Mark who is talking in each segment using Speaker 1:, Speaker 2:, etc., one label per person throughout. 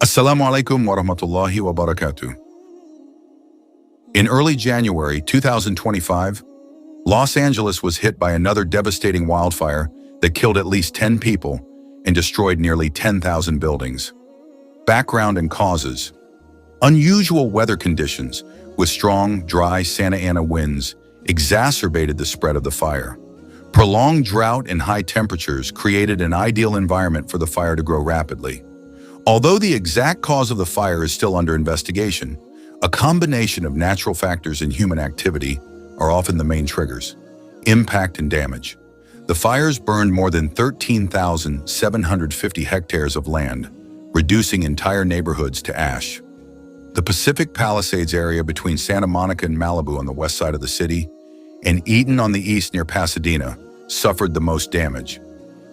Speaker 1: Assalamu alaikum wa rahmatullahi wa barakatuh. In early January 2025, Los Angeles was hit by another devastating wildfire that killed at least 10 people and destroyed nearly 10,000 buildings. Background and causes: unusual weather conditions with strong, dry Santa Ana winds exacerbated the spread of the fire. Prolonged drought and high temperatures created an ideal environment for the fire to grow rapidly. Although the exact cause of the fire is still under investigation, a combination of natural factors and human activity are often the main triggers. Impact and damage. The fires burned more than 13,750 hectares of land, reducing entire neighborhoods to ash. The Pacific Palisades area between Santa Monica and Malibu on the west side of the city, and Eden on the east near Pasadena, suffered the most damage.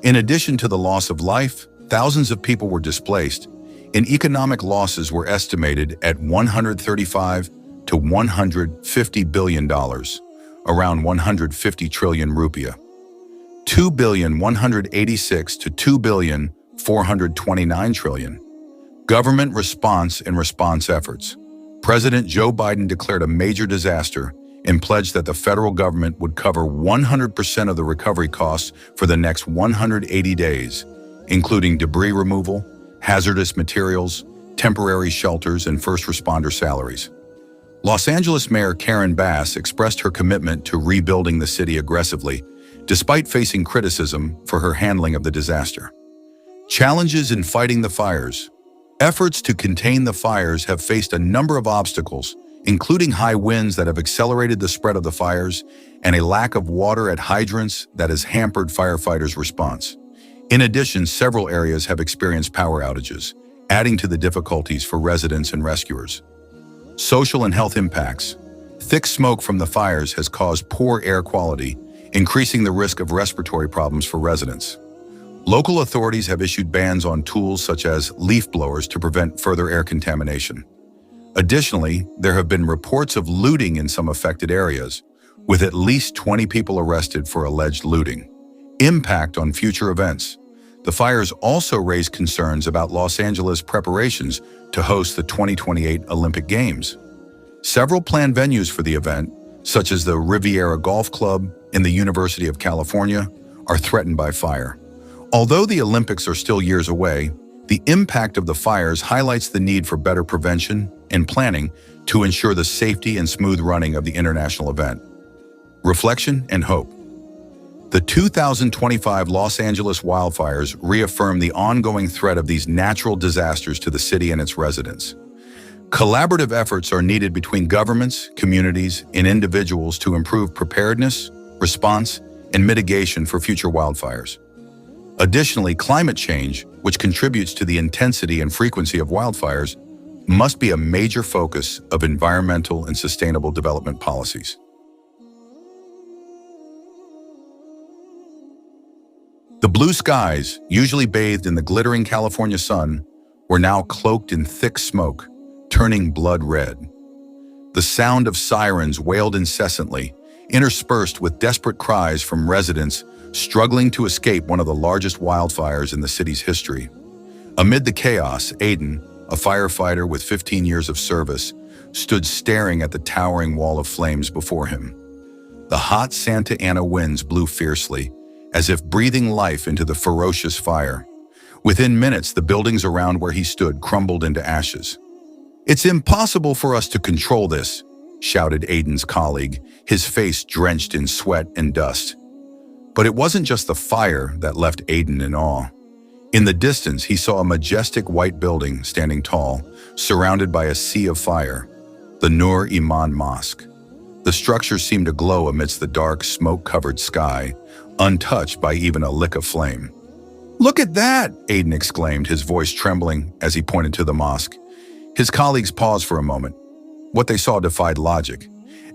Speaker 1: In addition to the loss of life, thousands of people were displaced, and economic losses were estimated at $135 to $150 billion, around 150 trillion rupiah, $2,186 to $2,429 trillion. Government response and response efforts. President Joe Biden declared a major disaster and pledged that the federal government would cover 100% of the recovery costs for the next 180 days, including debris removal, hazardous materials, temporary shelters, and first responder salaries. Los Angeles Mayor Karen Bass expressed her commitment to rebuilding the city aggressively, despite facing criticism for her handling of the disaster. Challenges in fighting the fires. Efforts to contain the fires have faced a number of obstacles, including high winds that have accelerated the spread of the fires and a lack of water at hydrants that has hampered firefighters' response. In addition, several areas have experienced power outages, adding to the difficulties for residents and rescuers. Social and health impacts. Thick smoke from the fires has caused poor air quality, increasing the risk of respiratory problems for residents. Local authorities have issued bans on tools such as leaf blowers to prevent further air contamination. Additionally, there have been reports of looting in some affected areas, with at least 20 people arrested for alleged looting. Impact on future events. The fires also raised concerns about Los Angeles' preparations to host the 2028 Olympic Games. Several planned venues for the event, such as the Riviera Golf Club and the University of California, are threatened by fire. Although the Olympics are still years away, the impact of the fires highlights the need for better prevention and planning to ensure the safety and smooth running of the international event. Reflection and hope. The 2025 Los Angeles wildfires reaffirm the ongoing threat of these natural disasters to the city and its residents. Collaborative efforts are needed between governments, communities, and individuals to improve preparedness, response, and mitigation for future wildfires. Additionally, climate change, which contributes to the intensity and frequency of wildfires, must be a major focus of environmental and sustainable development policies. The blue skies, usually bathed in the glittering California sun, were now cloaked in thick smoke, turning blood red. The sound of sirens wailed incessantly, interspersed with desperate cries from residents struggling to escape one of the largest wildfires in the city's history. Amid the chaos, Aiden, a firefighter with 15 years of service, stood staring at the towering wall of flames before him. The hot Santa Ana winds blew fiercely, as if breathing life into the ferocious fire. Within minutes, the buildings around where he stood crumbled into ashes. "It's impossible for us to control this," shouted Aiden's colleague, his face drenched in sweat and dust. But it wasn't just the fire that left Aiden in awe. In the distance, he saw a majestic white building standing tall, surrounded by a sea of fire, the Nur Imam Mosque. The structure seemed to glow amidst the dark, smoke-covered sky, untouched by even a lick of flame. "Look at that!" Aiden exclaimed, his voice trembling as he pointed to the mosque. His colleagues paused for a moment. What they saw defied logic.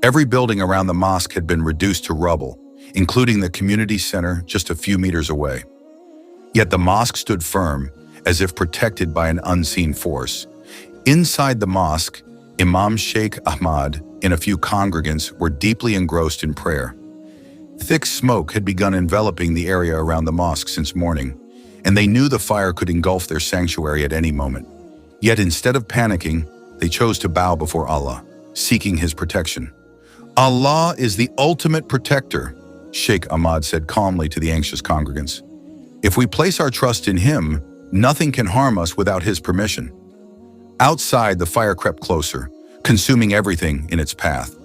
Speaker 1: Every building around the mosque had been reduced to rubble, including the community center just a few meters away. Yet the mosque stood firm, as if protected by an unseen force. Inside the mosque, Imam Sheikh Ahmad and a few congregants were deeply engrossed in prayer. Thick smoke had begun enveloping the area around the mosque since morning, and they knew the fire could engulf their sanctuary at any moment. Yet instead of panicking, they chose to bow before Allah, seeking His protection. Allah is the ultimate protector, Sheikh Ahmad said calmly to the anxious congregants. If we place our trust in Him, nothing can harm us without His permission. Outside, the fire crept closer, consuming everything in its path.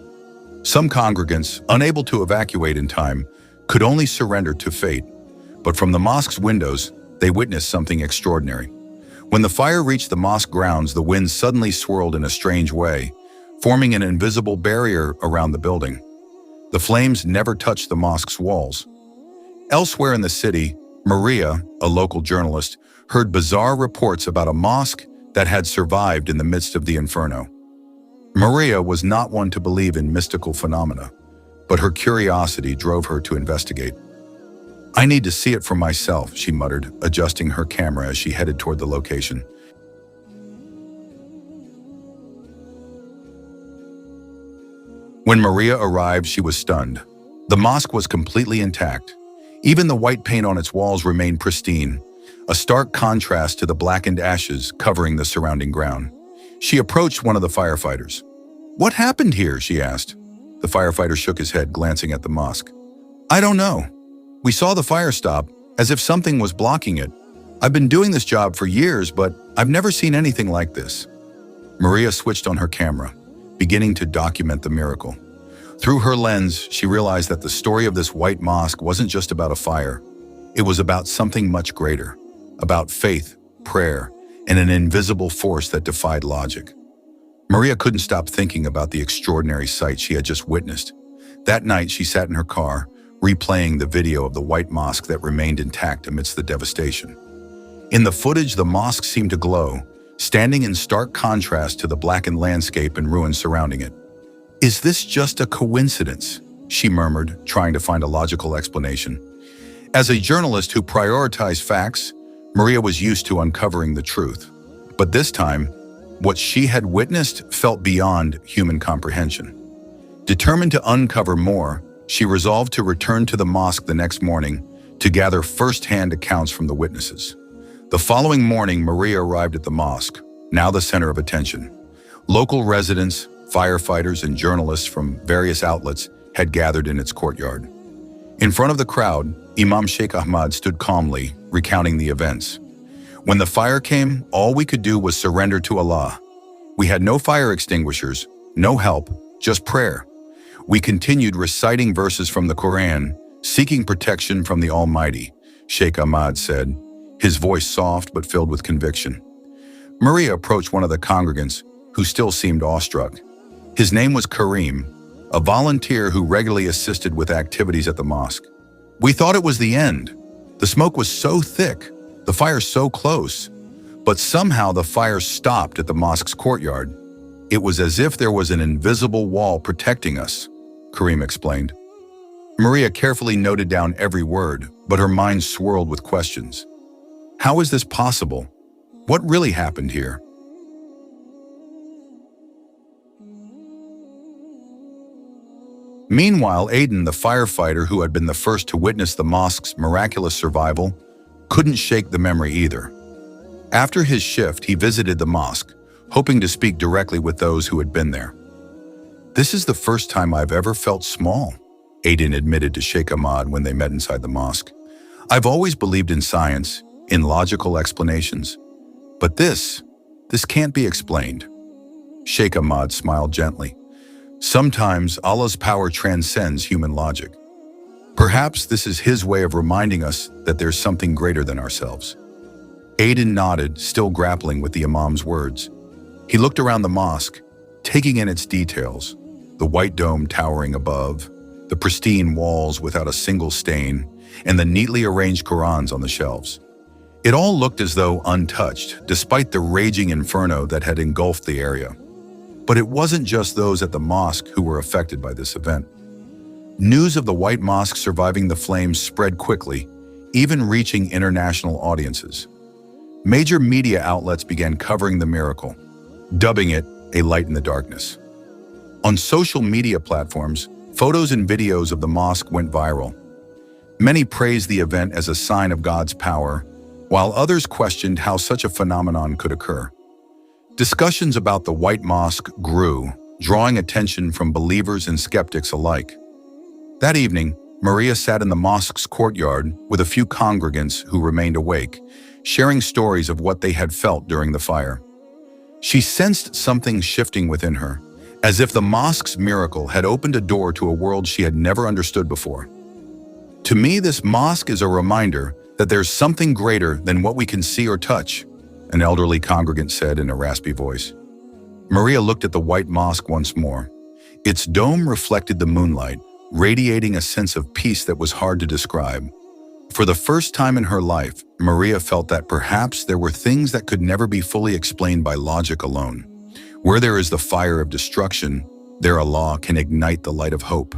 Speaker 1: Some congregants, unable to evacuate in time, could only surrender to fate. But from the mosque's windows, they witnessed something extraordinary. When the fire reached the mosque grounds, the wind suddenly swirled in a strange way, forming an invisible barrier around the building. The flames never touched the mosque's walls. Elsewhere in the city, Maria, a local journalist, heard bizarre reports about a mosque that had survived in the midst of the inferno. Maria was not one to believe in mystical phenomena, but her curiosity drove her to investigate. "I need to see it for myself," she muttered, adjusting her camera as she headed toward the location. When Maria arrived, she was stunned. The mosque was completely intact. Even the white paint on its walls remained pristine, a stark contrast to the blackened ashes covering the surrounding ground. She approached one of the firefighters. "What happened here?" she asked. The firefighter shook his head, glancing at the mosque. "I don't know. We saw the fire stop, as if something was blocking it. I've been doing this job for years, but I've never seen anything like this." Maria switched on her camera, beginning to document the miracle. Through her lens, she realized that the story of this white mosque wasn't just about a fire. It was about something much greater, about faith, prayer, and an invisible force that defied logic. Maria couldn't stop thinking about the extraordinary sight she had just witnessed. That night, she sat in her car, replaying the video of the white mosque that remained intact amidst the devastation. In the footage, the mosque seemed to glow, standing in stark contrast to the blackened landscape and ruins surrounding it. "Is this just a coincidence?" she murmured, trying to find a logical explanation. As a journalist who prioritized facts, Maria was used to uncovering the truth. But this time, what she had witnessed felt beyond human comprehension. Determined to uncover more, she resolved to return to the mosque the next morning to gather first-hand accounts from the witnesses. The following morning, Maria arrived at the mosque, now the center of attention. Local residents, firefighters, and journalists from various outlets had gathered in its courtyard. In front of the crowd, Imam Sheikh Ahmad stood calmly, recounting the events. "When the fire came, all we could do was surrender to Allah. We had no fire extinguishers, no help, just prayer. We continued reciting verses from the Quran, seeking protection from the Almighty," Sheikh Ahmad said, his voice soft but filled with conviction. Maria approached one of the congregants, who still seemed awestruck. His name was Karim, a volunteer who regularly assisted with activities at the mosque. "We thought it was the end. The smoke was so thick, the fire so close, but somehow the fire stopped at the mosque's courtyard. It was as if there was an invisible wall protecting us," Karim explained. Maria carefully noted down every word, but her mind swirled with questions. How is this possible? What really happened here? Meanwhile, Aiden, the firefighter who had been the first to witness the mosque's miraculous survival, couldn't shake the memory either. After his shift, he visited the mosque, hoping to speak directly with those who had been there. "This is the first time I've ever felt small," Aiden admitted to Sheikh Ahmad when they met inside the mosque. "I've always believed in science, in logical explanations. But this can't be explained." Sheikh Ahmad smiled gently. "Sometimes Allah's power transcends human logic. Perhaps this is His way of reminding us that there's something greater than ourselves." Aiden nodded, still grappling with the Imam's words. He looked around the mosque, taking in its details, the white dome towering above, the pristine walls without a single stain, and the neatly arranged Qurans on the shelves. It all looked as though untouched, despite the raging inferno that had engulfed the area. But it wasn't just those at the mosque who were affected by this event. News of the White Mosque surviving the flames spread quickly, even reaching international audiences. Major media outlets began covering the miracle, dubbing it a light in the darkness. On social media platforms, photos and videos of the mosque went viral. Many praised the event as a sign of God's power, while others questioned how such a phenomenon could occur. Discussions about the White Mosque grew, drawing attention from believers and skeptics alike. That evening, Maria sat in the mosque's courtyard with a few congregants who remained awake, sharing stories of what they had felt during the fire. She sensed something shifting within her, as if the mosque's miracle had opened a door to a world she had never understood before. To me, this mosque is a reminder that there's something greater than what we can see or touch, an elderly congregant said in a raspy voice. Maria looked at the white mosque once more. Its dome reflected the moonlight, radiating a sense of peace that was hard to describe. For the first time in her life, Maria felt that perhaps there were things that could never be fully explained by logic alone. Where there is the fire of destruction, there Allah can ignite the light of hope.